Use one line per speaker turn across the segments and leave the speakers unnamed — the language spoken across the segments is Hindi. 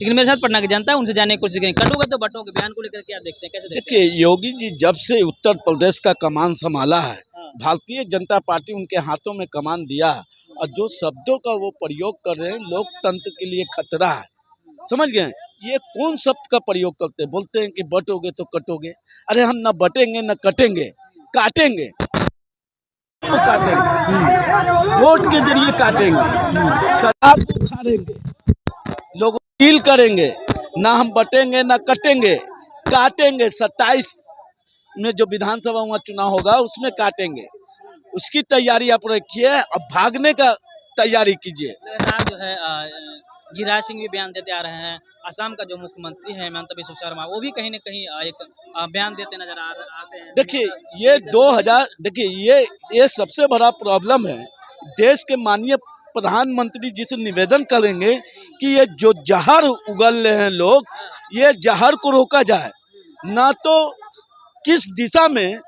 लेकिन मेरे साथ पटना की जनता है, उनसे जानने की कोशिश करेंगे। कटोगे तो बटोगे, बयान को लेकर क्या देखते हैं, कैसे देखते हैं?
देखिए, योगी जी जब से उत्तर प्रदेश का कमान संभाला है,
हाँ।
भारतीय जनता पार्टी उनके हाथों में कमान दिया है, और जो शब्दों का वो प्रयोग कर रहे हैं लोकतंत्र के लिए खतरा है। समझ गए? ये कौन शब्द का प्रयोग करते हैं? बोलते हैं कि बटोगे तो कटोगे। अरे हम न बटेंगे न कटेंगे, काटेंगे तो काटेंगे, वोट के जरिए काटेंगे, शराब को खाएंगे, लोगों को डील करेंगे। ना हम बटेंगे ना कटेंगे, काटेंगे। 27 में जो विधानसभा में चुनाव होगा उसमें काटेंगे। उसकी तैयारी आप रखिए, अब भागने का तैयारी कीजिए।
लगातार जो है गिरिराज सिंह भी बयान देते आ रहे हैं। असम का जो मुख्यमंत्री है हिमंता बिस्वा शर्मा, वो भी कहीं न कहीं एक बयान देते नजर आते हैं।
देखिए, ये 2000 देखिए ये सबसे बड़ा प्रॉब्लम है। देश के माननीय प्रधानमंत्री जी से निवेदन करेंगे कि ये जो जहर उगल रहे हैं लोग, ये जहर को रोका जाए। ना तो किस दिशा में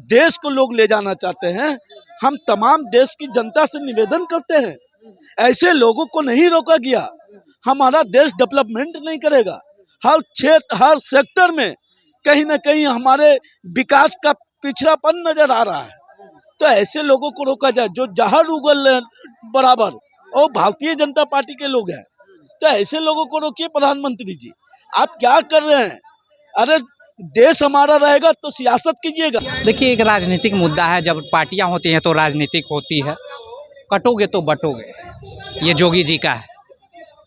देश को लोग ले जाना चाहते हैं। हम तमाम देश की जनता से निवेदन करते हैं, ऐसे लोगों को नहीं रोका गया, हमारा देश डेवलपमेंट नहीं करेगा। हर क्षेत्र, हर सेक्टर में कहीं ना कहीं हमारे विकास का पिछड़ापन नजर आ रहा है। तो ऐसे लोगों को रोका जाए जो जहर उगल बराबर, और भारतीय जनता पार्टी के लोग हैं। तो ऐसे लोगों को रोकिए। प्रधानमंत्री जी, आप क्या कर रहे हैं? अरे देश हमारा रहेगा तो सियासत कीजिएगा।
देखिए, एक राजनीतिक मुद्दा है, जब पार्टियां होती हैं तो राजनीतिक होती है। कटोगे तो बटोगे, ये जोगी जी का है,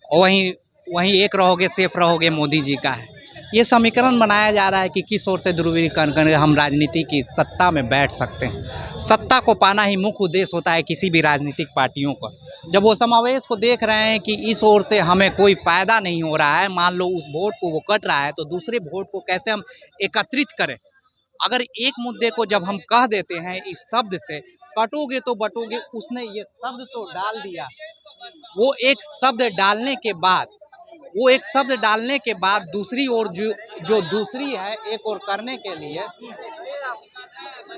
और वहीं वहीं एक रहोगे सेफ रहोगे मोदी जी का है। ये समीकरण बनाया जा रहा है कि किस ओर से ध्रुवीकरण करके हम राजनीति की सत्ता में बैठ सकते हैं। सत्ता को पाना ही मुख्य उद्देश्य होता है किसी भी राजनीतिक पार्टियों का। जब वो समावेश को देख रहे हैं कि इस ओर से हमें कोई फ़ायदा नहीं हो रहा है, मान लो उस वोट को वो कट रहा है, तो दूसरे वोट को कैसे हम एकत्रित करें। अगर एक मुद्दे को जब हम कह देते हैं इस शब्द से, कटोगे तो बटोगे, उसने ये शब्द तो डाल दिया। वो एक शब्द डालने के बाद दूसरी ओर जो दूसरी है एक और करने के लिए,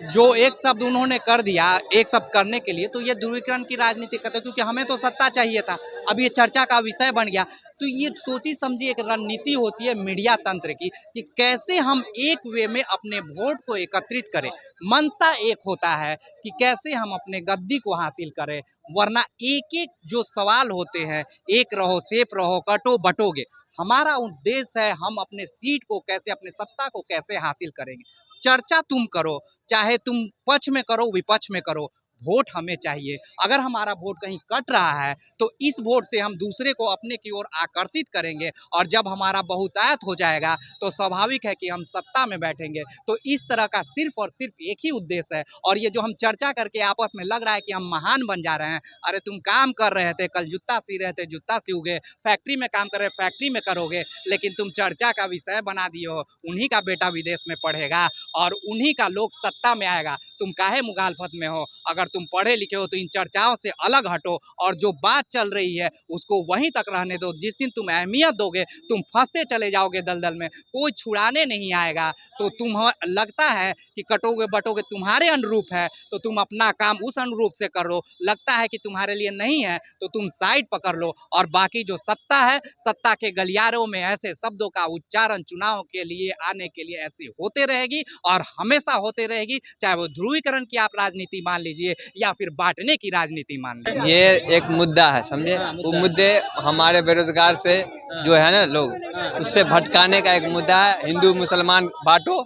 जो एक शब्द उन्होंने कर दिया, एक शब्द करने के लिए, तो ये ध्रुवीकरण की राजनीति करते हैं। क्योंकि हमें तो सत्ता चाहिए था, अब ये चर्चा का विषय बन गया। तो ये सोची समझी एक रणनीति होती है मीडिया तंत्र की, कि कैसे हम एक वे में अपने वोट को एकत्रित करें। मंशा एक होता है कि कैसे हम अपने गद्दी को हासिल करें, वरना एक एक जो सवाल होते हैं, एक रहो सेफ रहो कटो बटोगे, हमारा उद्देश्य है हम अपने सीट को कैसे, अपने सत्ता को कैसे हासिल करेंगे। चर्चा तुम करो, चाहे तुम पक्ष में करो विपक्ष में करो, वोट हमें चाहिए। अगर हमारा वोट कहीं कट रहा है तो इस वोट से हम दूसरे को अपने की ओर आकर्षित करेंगे, और जब हमारा बहुतायत हो जाएगा तो स्वाभाविक है कि हम सत्ता में बैठेंगे। तो इस तरह का सिर्फ और सिर्फ एक ही उद्देश्य है। और ये जो हम चर्चा करके आपस में लग रहा है कि हम महान बन जा रहे हैं, अरे तुम काम कर रहे थे, कल जूता सी रहे थे जूता सियोगे, फैक्ट्री में काम कर रहे फैक्ट्री में करोगे, लेकिन तुम चर्चा का विषय बना दिए हो। उन्हीं का बेटा विदेश में पढ़ेगा और उन्हीं का लोग सत्ता में आएगा, तुम काहे मुगालफत में हो। अगर तुम पढ़े लिखे हो तो इन चर्चाओं से अलग हटो, और जो बात चल रही है उसको वहीं तक रहने दो। जिस दिन तुम अहमियत दोगे तुम फंसते चले जाओगे दलदल में, कोई छुड़ाने नहीं आएगा। तो तुम लगता है कि कटोगे बटोगे तुम्हारे अनुरूप है तो तुम अपना काम उस अनुरूप से कर लो, लगता है कि तुम्हारे लिए नहीं है तो तुम साइड पकड़ लो। और बाकी जो सत्ता है, सत्ता के गलियारों में ऐसे शब्दों का उच्चारण चुनाव के लिए आने के लिए ऐसे होते रहेगी और हमेशा होते रहेगी, चाहे वो ध्रुवीकरण की आप राजनीति मान लीजिए या फिर बांटने की राजनीति मान लीजिए।
ये एक मुद्दा है, समझे। वो मुद्दे हमारे बेरोजगार से जो है ना लोग, उससे भटकाने का एक मुद्दा है। हिंदू मुसलमान बांटो,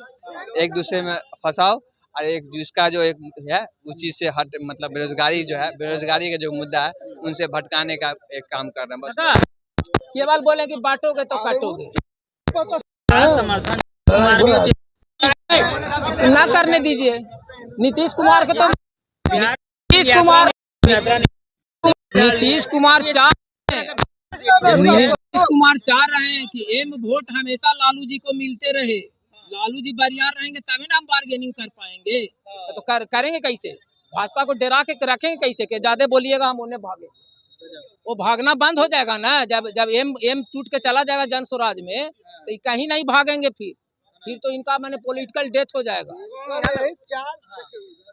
एक दूसरे में फंसाओ, और एक जिसका जो एक है उस चीज से हट, मतलब बेरोजगारी जो है, बेरोजगारी का जो मुद्दा है उनसे भटकाने का एक काम कर रहे हैं बस।
केवल बोले कि बांटोगे तो काटोगे, समर्थन
ना करने दीजिए। नीतीश कुमार को तो नीतीश कुमार चाह रहे हैं कि एम वोट हमेशा लालू जी को मिलते रहे। लालू जी बरियार रहेंगे तभी ना हम बार्गेनिंग कर पाएंगे। तो करेंगे कैसे? भाजपा को डरा के रखेंगे कैसे कि ज्यादा बोलिएगा हम उन्हें भागे। वो भागना बंद हो जाएगा ना, जब एम टूट के चला जाएगा जन स्वराज में, तो ये कहीं नहीं भागेंगे। फिर तो इनका मैंने पॉलिटिकल डेथ हो जाएगा।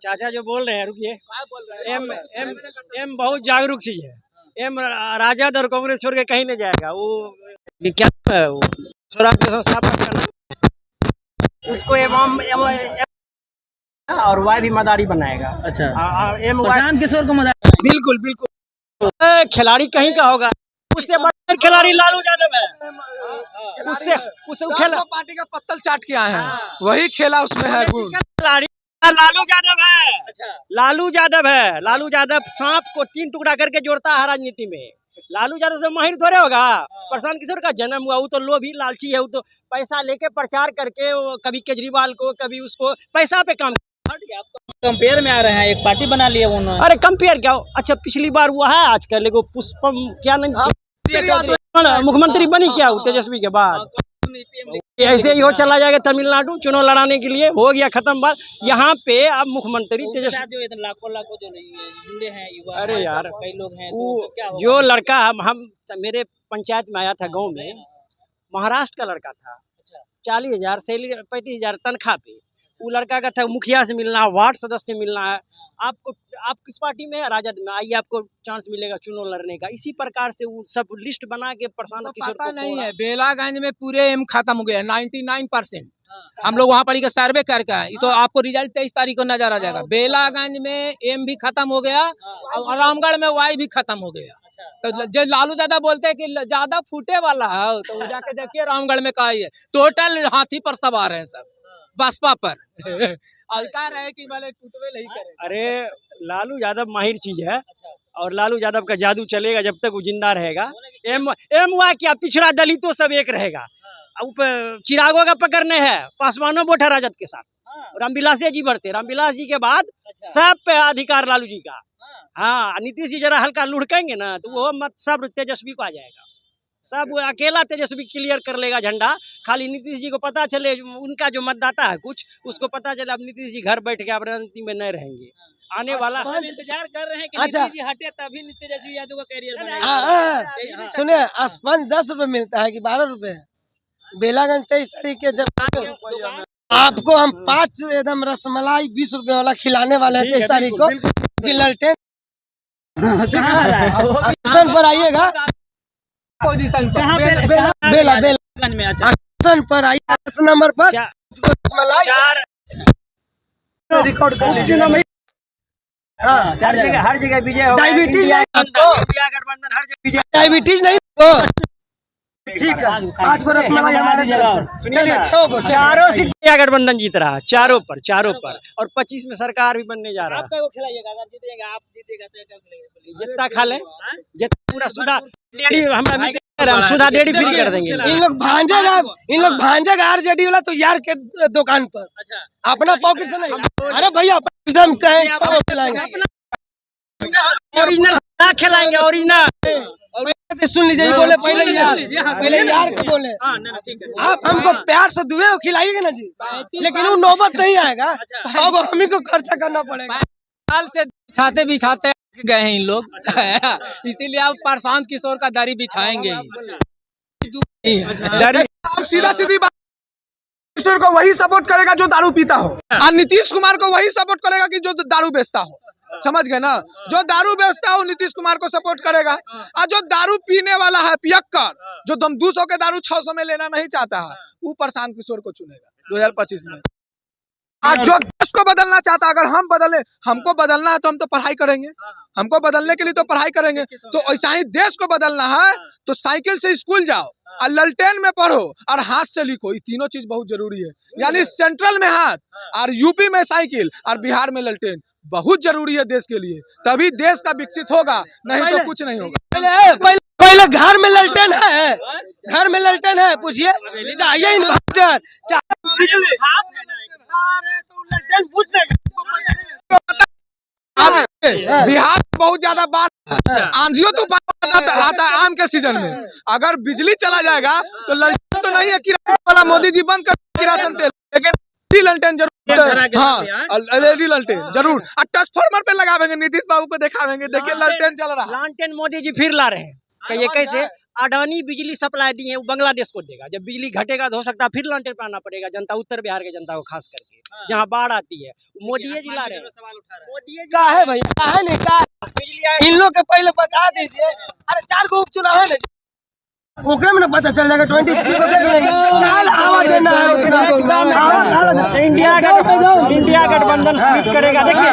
चाचा जो बोल रहे हैं, रुकिए। एम बहुत जागरूक चीज है। एम राजद और कांग्रेस छोड़ के कहीं नहीं जाएगा। वो कि क्या है वो स्वराज के संस्थापक का नाम, उसको और वाई भी मदारी बनाएगा।
अच्छा,
एम
प्रशांत किशोर को मजा
बिल्कुल बिल्कुल खिलाड़ी कहीं का होगा, उससे बड़ा खिलाड़ी लालू यादव है। उससे खेला
पार्टी का पत्तल चाट के आए हैं, वही खेला उसमें है गुण।
खिलाड़ी लालू यादव है।
अच्छा,
लालू यादव है। लालू यादव सांप को 3 टुकड़ा करके जोड़ता है राजनीति में। लालू यादव से माहिर थोड़े होगा। प्रशांत किशोर का जन्म हुआ, वो तो लोभी लालची है, वो तो पैसा लेके प्रचार करके कभी केजरीवाल को कभी उसको पैसा पे काम।
कंपेयर में आ रहे हैं, एक पार्टी बना लिया उन्होंने।
अरे कंपेयर क्या हो? अच्छा पिछली बार हुआ है, आजकल एगो पुष्पम क्या नहीं मुख्यमंत्री बनी क्या वो तेजस्वी के बाद? ऐसे ही हो चला जाएगा तमिलनाडु चुनाव लड़ाने के लिए, हो गया खत्म बात। यहाँ पे अब मुख्यमंत्री तेजस्वी
जो इतने लाखों जो जुड़े हैं युवा,
अरे यार
कई लोग हैं,
वो
तो क्या होगा?
जो लड़का हम मेरे पंचायत में आया था गांव में, महाराष्ट्र का लड़का था, 40,000 सैलरी 35,000 तनख्वाह पे। वो लड़का का था मुखिया से मिलना है, वार्ड सदस्य से मिलना है। आपको आप किस पार्टी में है? राजद में, आइए आपको चांस मिलेगा चुनाव लड़ने का। इसी प्रकार से वो सब लिस्ट बना के प्रशांत किशोर
पता
को
नहीं
तोड़ा।
है, बेलागंज में पूरे एम खत्म हो गया 99%। हम लोग वहाँ पढ़ी का सर्वे करके आए, ये तो आपको रिजल्ट 23 तारीख को नजर आ जाएगा। बेलागंज में एम भी खत्म हो गया और रामगढ़ में वाई भी खत्म हो गया। तो जो लालू दादा बोलते हैं कि ज्यादा फूटे वाला है, तो वो जाके देखिए रामगढ़ में का है, टोटल हाथी पर सवार है सब, बसपा पर। और कह रहे हैं कि भले टूटवे नहीं करे।
अरे लालू यादव माहिर चीज है, और लालू यादव का जादू चलेगा जब तक वो जिंदा रहेगा। एम हुआ क्या, पिछड़ा दलितों सब एक रहेगा। चिरागों का पकड़ने है, पासवानों बोठा राजद के साथ, रामविलास जी बढ़ते, रामविलास जी के बाद सब पे अधिकार लालू जी का। हाँ, नीतीश जी जरा हल्का लुढ़केंगे ना तो वो मत सब तेजस्वी को आ जाएगा। सब अकेला तेजस्वी क्लियर कर लेगा झंडा। खाली नीतीश जी को पता चले, उनका जो मतदाता है कुछ, उसको पता चले अब नीतीश जी घर बैठ के अब राजनीति में नहीं रहेंगे। आने वाला
हम इंतजार कर रहे हैं कि
अच्छा।
नीतीश जी हटे तभी तेजस्वी यादव का कैरियर बनेगा।
सुनिए, स्पंज 10 रुपए मिलता है कि 12 रुपए? बेलागंज 23 तारीख के जब आपको हम 5 एकदम रसमलाई 20 रुपए वाला खिलाने वाले हैं 23 तारीख को, कि ललटेन स्टेशन पर आइएगा,
पोजीशन पर
बेला
गंज में। अच्छा,
स्टेशन पर आइए, 10 नंबर पर रसमलाई रिकॉर्ड कर लीजिए। हाँ,
हर जगह विजय होगा।
डायबिटीज नहीं आपको?
इंडिया गठबंधन हर जगह विजय।
डायबिटीज नहीं तो ठीक है, 5 को रसमलाई हमारे तरफ से। चलिए 6 को
चारों सीट इंडिया गठबंधन जीत रहा है, चारों पर। और 25 में सरकार भी बनने जा रहा है।
आपका वो खिलाइएगा, अगर जीतेगा आप, जीतेगा तो क्या खिलाइएगा?
जितना खा ले, जितना पूरा सुधा डेढ़ी हम सुधा डेढ़ी फ्री कर देंगे।
इन लोग भांजेगा आरजेडी वाला तो यार के दुकान पर।
अच्छा,
अपना पॉकेट से नहीं। अरे भैया पैसे हम कहें खाओ खिलाएंगे,
ओरिजिनल खिलाएंगे, ओरिजिनल।
सुन लीजिए, बोले पहले यार के बोले।
हाँ, नहीं, ठीक है।
आप हमको प्यार से दुए खिलाइएगा ना जी, लेकिन वो नौबत नहीं आएगा, अब हम ही को खर्चा करना पड़ेगा।
साल से बिछाते गए हैं इन लोग। इसीलिए अब प्रशांत किशोर का दरी बिछाएंगे ही।
आप सीधा सीधी बात, किशोर को वही सपोर्ट करेगा जो दारू पीता हो, और नीतीश कुमार को वही सपोर्ट करेगा कि जो दारू बेचता हो। समझ गए ना? जो दारू बेचता हो नीतीश कुमार को सपोर्ट करेगा, और जो दारू पीने वाला है पियक्कर, जो तुम 200 के दारू 600 में लेना नहीं चाहता है, वो प्रशांत किशोर को चुनेगा 2025 में। आज जो देश को बदलना चाहता, अगर हम बदले, हमको बदलना है तो हम तो पढ़ाई करेंगे, हमको बदलने के लिए तो पढ़ाई करेंगे। तो ऐसा ही देश को बदलना है तो साइकिल से स्कूल जाओ, और ललटेन में पढ़ो, और हाथ से लिखो। ये तीनों चीज बहुत जरूरी है। यानी सेंट्रल में हाथ, और यूपी में साइकिल, और बिहार में ललटेन बहुत जरूरी है देश के लिए। तभी देश का विकसित होगा, नहीं तो कुछ नहीं होगा।
पहले घर में ललटेन है, घर में ललटेन है, पूछिए। चाहिए इन्वर्टर, चाहिए बिजली, तो ललटेन पूछ देगा।
बिहार में बहुत ज्यादा बाढ़, आंधियों तो आता है आम के सीजन में। अगर बिजली चला जाएगा तो ललटेन तो नहीं है किरासन वाला, मोदी जी बंद कर किरासन तेल, लेकिन ललटेन जरूर। हाँ, एलईडी ललटेन जरूर, और ट्रांसफार्मर पे लगावेंगे, नीतीश बाबू को दिखावेंगे, देखिए ललटेन चल रहा है।
लालटेन मोदी जी फिर ला रहे हैं। कहिए कैसे? अडानी बिजली सप्लाई दी है, वो बांग्लादेश को देगा। जब बिजली घटेगा तो हो सकता है फिर लालटेन पे आना पड़ेगा जनता, उत्तर बिहार के जनता को खास करके, जहाँ बाढ़ आती है। मोदी जी ला रहे हैं। मोदी जी
का है भैया, का है नहीं का? इन लोग के पहले बता दीजिए। अरे 4 को उपचुनाव है ना। ओकरे में ना पता चल जाएगा 23 को देख लेंगे। काल हवा देना है
इंडिया गठबंधन स्वीप करेगा। देखिए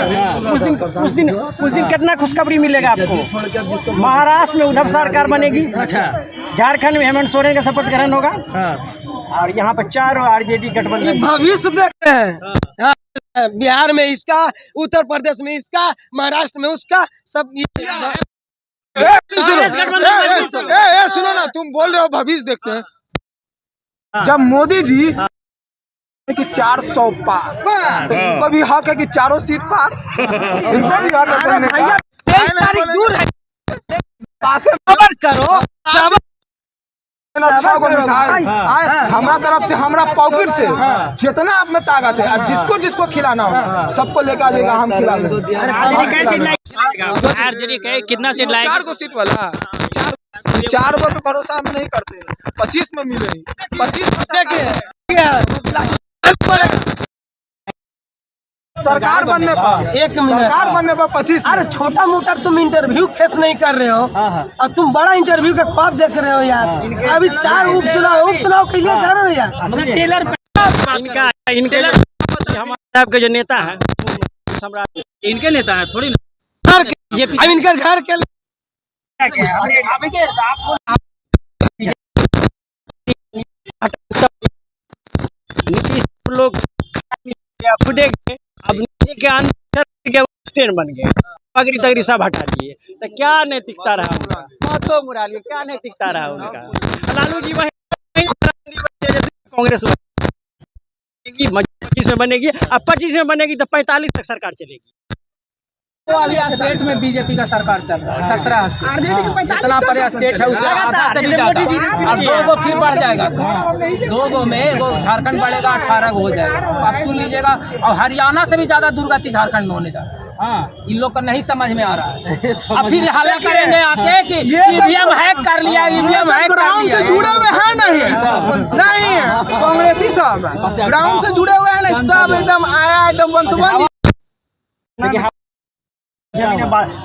उस दिन कितना खुशखबरी मिलेगा आपको। महाराष्ट्र में उद्धव सरकार बनेगी। अच्छा। झारखंड में हेमंत सोरेन का शपथ ग्रहण होगा। और यहाँ पर 4 आरजेडी गठबंधन।
भविष्य देखते हैं। हाँ, बिहार में इसका, उत्तर प्रदेश में इसका, महाराष्ट्र में उसका, सब
सुनो ना, तुम बोल रहे हो भविष्य देखते हैं। जब मोदी जी कि 400 पार, तो इनको भी हक है कि 4 सीट पार। इनको भी हक है भैया,
23 तारीख दूर है।
सबर करो, अच्छा हमारा तरफ से, हमारा पॉकेट से जितना आप में ताकत है, अब जिसको जिसको खिलाना हो सबको लेकर आ जाएगा, हम खिला देंगे।
कितना सीट लाएगा?
4 सीट वाला 4 पे भरोसा हम नहीं करते। 25 में मिलेगी। 25 सरकार बनने पर,
एक मिनट,
सरकार बनने पर 25।
अरे छोटा मोटा तुम इंटरव्यू फेस नहीं कर रहे हो और तुम बड़ा इंटरव्यू का ख्वाब देख रहे हो यार। अभी 4 उपचुनाव के लिए कर रहे हो यार।
टेलर आपके जो नेता है सम्राट,
इनके नेता है थोड़ी ना।
अब इनका घर के
लोग खुदे गए, अब नीचे के अंदर के स्टैंड बन गए, पगड़ी तगड़ी सब हटा दिए। तो क्या नैतिकता रहा उनका? तो मुराली क्या नैतिकता रहा उनका? लालू जी वही कांग्रेस बनेगी, 25 में बनेगी, अब 25 में बनेगी तो 45 तक सरकार चलेगी।
तो अभी स्टेट में बीजेपी का सरकार चल रहा है। 17 स्टेट, इतना बड़ा स्टेट है, उससे आधा से भी ज्यादा। अब 2 गो फिर बढ़ जाएगा। 2 गो में एगो झारखंड बढ़ेगा, 18 गो हो जाएगा। आप सुन लीजिएगा। और हरियाणा से भी ज्यादा दुर्गति झारखंड में होने जा रहा है। इन लोग का नहीं समझ में आ रहा है। अब फिर हल्ला करेंगे आके कि ईवीएम हैक कर लिया, ईवीएम हैक कर लिया।
से जुड़े हुए हैं नहीं कांग्रेसी सब ग्राउंड से जुड़े हुए हैं नहीं, सब एकदम आया एकदम वंशवादी।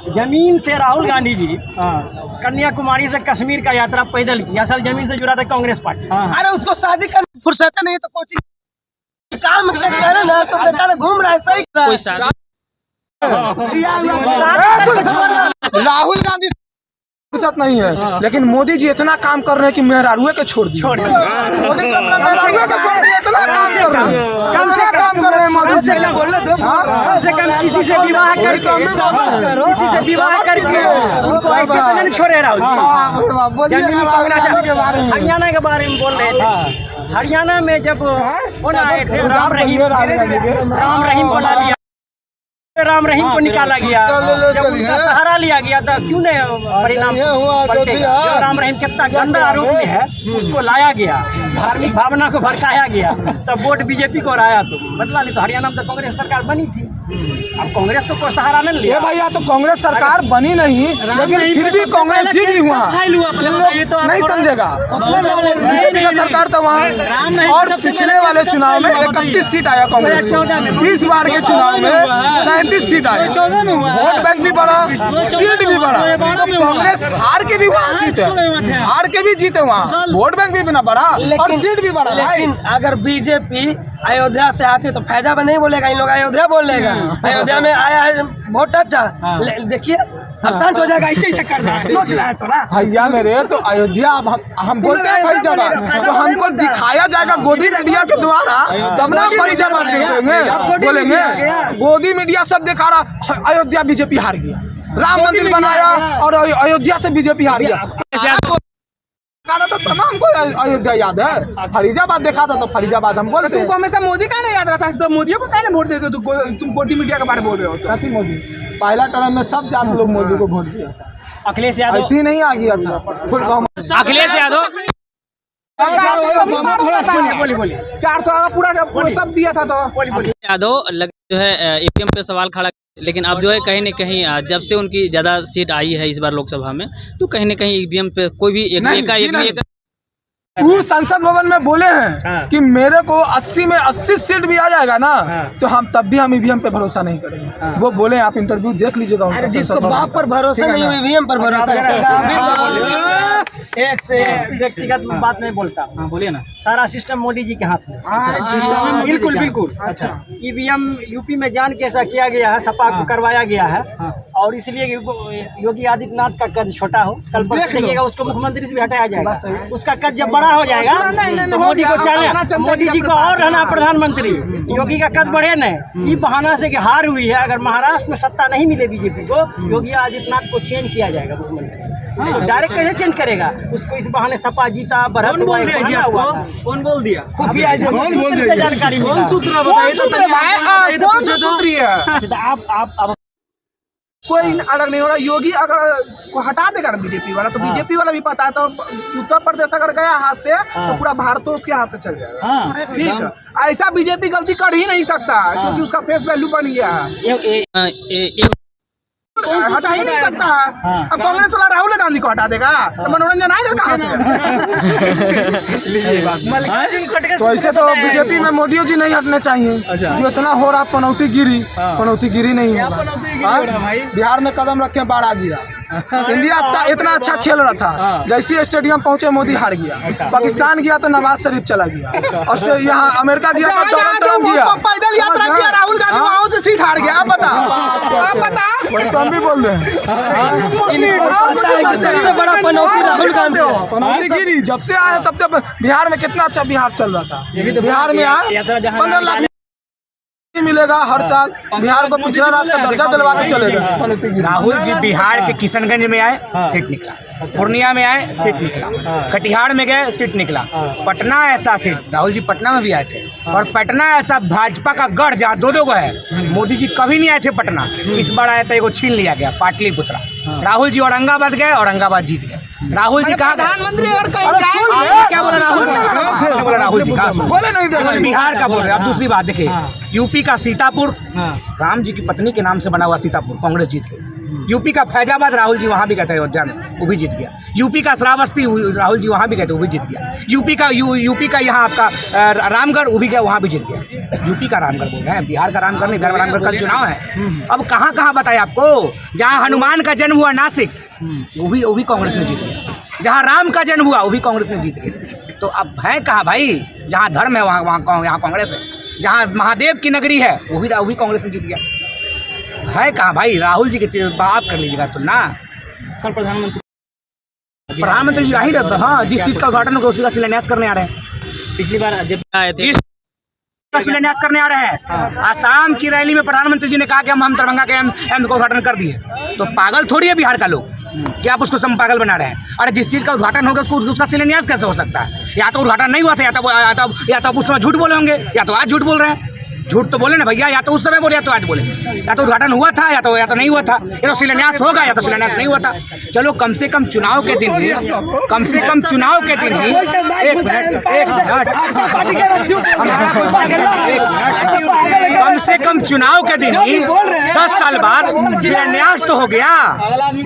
जमीन से राहुल गांधी जी कन्याकुमारी से कश्मीर का यात्रा पैदल की, असल जमीन से जुड़ा था कांग्रेस पार्टी।
अरे उसको शादी करने फुर्सत नहीं तो कोचिंग काम करे ना, तो बेचारा घूम रहा है। सही
कोई शादी
राहुल गांधी फुर्सत नहीं है, लेकिन मोदी जी इतना काम कर रहे हैं कि मेहरारूए के छोड़ दिए। मोदी तो अपना मेहरारूए के छोड़ दिए, इतना काम कर रहे हैं। कम से काम कर रहे हैं मोदी से।
कम से कम किसी से विवाह करके, किसी से विवाह करके उनको ऐसे तो नहीं छोड़े राहुल जी। हरियाणा के बारे में बोल रहे थे। हरियाणा में जब होना आए थे राम रहीम को ला लिया, राम रहीम को निकाला गया, जब उनका सहारा लिया गया था, क्यों नहीं परिणाम पलटेगा? जो राम रहीम कितना गंदा आरोप में है, उसको लाया गया, धार्मिक भावना को भड़काया गया, तब वोट बीजेपी को आया। तो बदला नहीं तो हरियाणा में तो कांग्रेस सरकार बनी थी। अब कांग्रेस तो कोई सहारा नहीं लिया
भैया। तो कांग्रेस सरकार बनी नहीं, लेकिन फिर भी कांग्रेस जीती हुआ नहीं समझेगा। बीजेपी का सरकार तो वहाँ, और पिछले वाले चुनाव में 31 सीट आया कांग्रेस। इस बार के चुनाव में 37 सीट आए। वोट बैंक भी बढ़ा, सीट भी बढ़ा। तो कांग्रेस हार के भी वहाँ जीते, हार के भी जीते वहाँ, वोट बैंक भी बिना बढ़ा और सीट भी बढ़ा।
लेकिन अगर बीजेपी अयोध्या से आती तो फैजाबाद नहीं बोलेगा, इन लोग अयोध्या बोलेगा। अयोध्या में आया है बहुत अच्छा। देखिए अब शांत हो जाएगा, ऐसे ही कर रहा है, सोच रहा है थोड़ा
भैया मेरे। तो अयोध्या अब हम बोलते हैं फैजाबाद, तो हमको दिखाया जाएगा गोदी मीडिया के द्वारा, तब ना फैजाबाद बोलेंगे। गोदी मीडिया सब दिखा रहा, अयोध्या बीजेपी हार गया, राम मंदिर बनाया और अयोध्या से बीजेपी हार गया। तो तमाम को अयोध्या याद है, फरीजाबाद देखा था तो फरीजाबाद हम बोलते। तुमको हमेशा मोदी का नहीं याद रहता, तो मोदी को कहने वोट देते? तुम गोदी मीडिया के बारे में बोल रहे हो। कैसी मोदी? पहला टर्म में सब जात लोग मोदी को वोट दिया था।
अखिलेश यादव
ऐसी नहीं आ गई अभी
अखिलेश यादव
400 पूरा सब दिया था। तो
यादव जो है ईवीएम पे सवाल खड़ा, लेकिन अब जो है कहीं न कहीं जब से उनकी ज़्यादा सीट आई है इस बार लोकसभा में, तो कहीं न कहीं ईवीएम पे कोई भी एक
वो संसद भवन में बोले हैं कि मेरे को 80 में 80 सीट भी आ जाएगा ना, तो हम तब भी हम ईवीएम पे भरोसा नहीं करेंगे। वो बोले, आप इंटरव्यू देख लीजिएगा।
जिसको बाप पर भरोसा नहीं, ईवीएम पर भरोसा करेगा।
एक से व्यक्तिगत बात नहीं बोलता।
हाँ बोलिए ना।
सारा सिस्टम मोदी जी के हाथ में। बिल्कुल बिल्कुल। अच्छा, ईवीएम यूपी में जान कैसा किया गया है, सपा को करवाया गया है, और इसलिए योगी आदित्यनाथ का कद छोटा हो, कल पर देखिएगा उसको मुख्यमंत्री से भी हटाया जाएगा। उसका कद जब बड़ा हो जाएगा तो मोदी को चले, मोदी जी को और रहना प्रधानमंत्री, योगी का कद बढ़े नहीं। ये बहाना से कि हार हुई है, अगर महाराष्ट्र में सत्ता नहीं मिले बीजेपी को, योगी आदित्यनाथ को चेंज किया जाएगा मुख्यमंत्री। तो डायरेक्ट कैसे चेंज करेगा उसको? इस बहाने सपा जीता, बढ़त
कौन बोल दिया?
कौन बोल दिया? जानकारी
कौन सूत्र बताइए? कौन सा सूत्र है?
आप
कोई अलग नहीं हो रहा। योगी अगर को हटा देगा ना बीजेपी वाला, तो बीजेपी वाला भी पता है, तो उत्तर प्रदेश अगर गया हाथ से तो पूरा भारत तो उसके हाथ से चल जाएगा। ठीक है, ऐसा बीजेपी गलती कर ही नहीं सकता, क्योंकि उसका फेस वैल्यू बन गया है, हटा ही नहीं सकता है। अब कांग्रेस वाला राहुल गांधी को हटा देगा तो मनोरंजन आएगा कहाँ से? तो ऐसे तो बीजेपी में मोदी जी नहीं हटने चाहिए। जो इतना हो रहा पनौती गिरी नहीं होगा। बिहार में कदम रखे बाढ़ आ गया। इंडिया इतना अच्छा खेल रहा था, जैसे स्टेडियम पहुंचे मोदी हार गया। पाकिस्तान गया तो नवाज शरीफ चला गया, ऑस्ट्रेलिया यहाँ अमेरिका गया तो पैदल यात्रा किया राहुल गांधी, वहाँ से सीट हार गया। आप बता तो हम भी बोल रहे हैं सबसे बड़ा पनौती राहुल गांधी गिरी। जब से आया तब तक बिहार में कितना अच्छा बिहार चल रहा था। बिहार में आया 15 लाख मिलेगा हर साल, बिहार को पिछड़ा राज्य का दर्जा दिलवा के चलेगा।
राहुल जी बिहार के किशनगंज में आए, सीट निकला। पूर्णिया में आए, सीट निकला। कटिहार में गए, सीट निकला। पटना ऐसा सीट, राहुल जी पटना में भी आए थे, और पटना ऐसा भाजपा का गढ़ जहाँ दो गो है। मोदी जी कभी नहीं आए थे पटना, इस बार आया था, एगो छीन लिया गया, पाटलिपुत्रा। राहुल जी औरंगाबाद गए, औरंगाबाद जीत गए। राहुल जी कहा प्रधानमंत्री अगर कहीं जाए, क्या बोला राहुल जी? बोले नहीं, बिहार का बोल रहे। अब दूसरी बात देखिए, यूपी का सीतापुर, राम जी की पत्नी के नाम से बना हुआ सीतापुर, कांग्रेस जीत गई। यूपी का फैजाबाद, राहुल जी वहाँ भी गए थे अयोध्या में, वो भी जीत गया। यूपी का श्रावस्ती, राहुल जी वहाँ भी गए थे, वो भी जीत गया। यूपी का यहाँ आपका रामगढ़, वो भी गया, वहाँ भी जीत गया। यूपी का रामगढ़ बोल रहे हैं, बिहार का रामगढ़ नहीं, बिहार में रामगढ़ कल चुनाव है। अब कहाँ बताए आपको? जहाँ हनुमान का जन्म हुआ नासिक, वो भी कांग्रेस ने जीत गया। जहाँ राम का जन्म हुआ, वो भी कांग्रेस ने जीत गया। तो अब है कहाँ भाई? जहाँ धर्म है वहाँ यहाँ कांग्रेस है, जहाँ महादेव की नगरी है वो भी कांग्रेस ने जीत गया। है कहाँ भाई? राहुल जी के बाप कर लीजिएगा तो ना।
कल
प्रधानमंत्री जी आ ही रहता। हाँ, जिस चीज़ का उद्घाटन होगा उसी का शिलान्यास करने आ रहे हैं।
पिछली बार जब आए थे
शिलान्यास करने आ रहे हैं। आसाम की रैली में प्रधानमंत्री जी ने कहा कि हम दरभंगा के एम्स का उद्घाटन कर दिए। तो पागल थोड़ी है बिहार का लोग कि आप उसको पागल बना रहे हैं। अरे जिस चीज़ का उद्घाटन होगा उसका शिलान्यास कैसे हो सकता है? या तो उद्घाटन नहीं हुआ था, या तो उस समय झूठ बोले होंगे, या तो आज झूठ बोल रहे हैं। झूठ तो बोले ना भैया, या तो उस समय बोले या तो आज बोले। या तो उद्घाटन हुआ था, या तो नहीं हुआ था। या तो शिलान्यास होगा, या तो शिलान्यास नहीं हुआ था। चलो कम से कम चुनाव के दिन ही, एक मिनट कम से कम चुनाव के दिन ही 10 साल बाद शिलान्यास तो हो गया।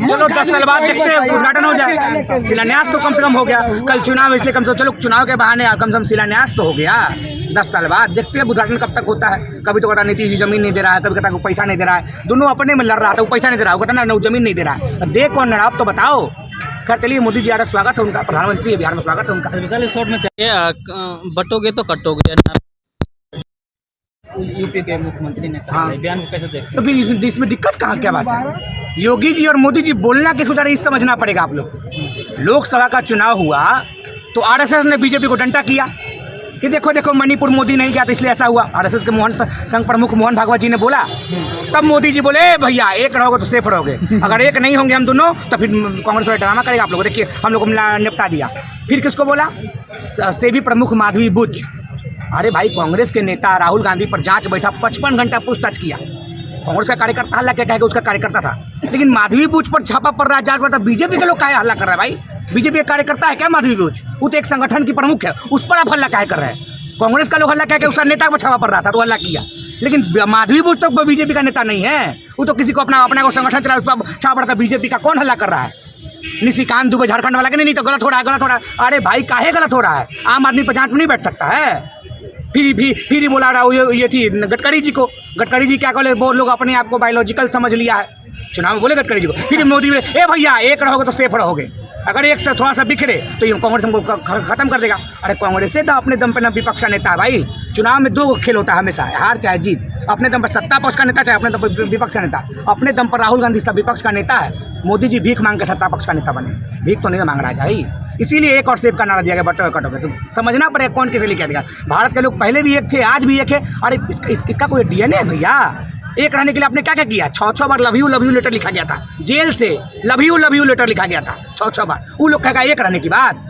चलो 10 साल बाद देखते हैं उद्घाटन हो जाए। शिलान्यास तो कम से कम हो गया। कल चुनाव, इसलिए कम से कम चलो चुनाव के बहाने कम से कम शिलान्यास तो हो गया। 10 साल बाद देखते हैं उद्घाटन कब तक होता है। कभी तो कहता नीतीश जी जमीन नहीं दे रहा है, कभी कहता पैसा नहीं दे रहा है। दोनों अपने में लड़ रहा था, वो पैसा नहीं दे रहा है, वो कहता ना जमीन नहीं दे रहा है। दे कौन रहा, आप तो बताओ। खैर चलिए, मोदी जी आ रहे, स्वागत है उनका, प्रधानमंत्री बिहार में स्वागत है उनका।
विशाल शॉर्ट में चाहिए, बटोगे तो कटोगे। यूपी के मुख्यमंत्री ने कहा, बयान को कैसे देखते हैं?
तो इसमें दिक्कत कहाँ, क्या बात है? योगी जी और मोदी जी बोलना किस सोचा रहे, समझना पड़ेगा आप लोग को। लोकसभा का चुनाव हुआ तो आरएसएस ने बीजेपी को डंटा किया कि देखो मणिपुर मोदी नहीं गया तो इसलिए ऐसा हुआ। आरएसएस के संघ प्रमुख मोहन भागवत जी ने बोला, तब मोदी जी बोले भैया एक रहोगे तो सेफ रहोगे, अगर एक नहीं होंगे हम दोनों तो फिर कांग्रेस वाले ड्रामा करेगा आप लोग। देखिए हम लोग को निपटा दिया। फिर किसको बोला? सेबी प्रमुख माधवी बुच। अरे भाई, कांग्रेस के नेता राहुल गांधी पर जांच बैठा, 55 घंटा पूछताछ किया। कांग्रेस का कार्यकर्ता हल्ला क्या कहेगा, उसका कार्यकर्ता था, लेकिन माधवी बुच पर छापा पड़ रहा है, जांच पड़ता। बीजेपी के लोग क्या हल्ला कर रहा है भाई? बीजेपी का कार्यकर्ता है क्या माधवी बुच? वो तो एक संगठन की प्रमुख है, उस पर आप हल्ला क्या कर रहे हैं? कांग्रेस का लोग हल्ला क्या, उसका नेता पर छापा पड़ रहा था तो हल्ला किया, लेकिन माधवी बुच तो बीजेपी का नेता नहीं है। वो तो किसी को अपना को संगठन चला, उस पर छापा पड़ा था। बीजेपी का कौन हल्ला कर रहा है? निशिकांत दुबे झारखंड वाला के नहीं तो गलत हो रहा है। अरे भाई काहे गलत हो रहा है? आम आदमी पर जांच में नहीं बैठ सकता है। फिर ही बोला रहा ये थी गडकरी जी को। गडकरी जी क्या बोले, वो लोग अपने आप को बायोलॉजिकल समझ लिया है। चुनाव में बोले गडकरी जी को। फिर मोदी ए भैया एक रहोगे तो सेफ रहोगे।
अगर एक से थोड़ा सा बिखरे तो ये कांग्रेस हमको खत्म कर देगा। अरे कांग्रेस से तो अपने दम पे ना विपक्ष का नेता है भाई। चुनाव में दो खेल होता है हमेशा, हार चाहे जीत। अपने दम पर सत्ता पक्ष का नेता, चाहे अपने दम पर विपक्ष का नेता। अपने दम पर राहुल गांधी सब विपक्ष का नेता है, मोदी जी भीख मांग के सत्ता पक्ष का नेता बने। भीख तो नहीं मांग रहा है भाई, इसीलिए एक और सेब का नारा दिया गया, बटो कटोगे। तो समझना पड़ेगा कौन किसे लिए कह देगा। भारत के लोग पहले भी एक थे, आज भी एक है। अरे इसका कोई डीएनए है भैया? एक रहने के लिए आपने क्या क्या किया? 6 बार लव यू लेटर लिखा गया था, जेल से लव यू लेटर लिखा गया था 6 बार। वो लोग कहेगा एक रहने की बात।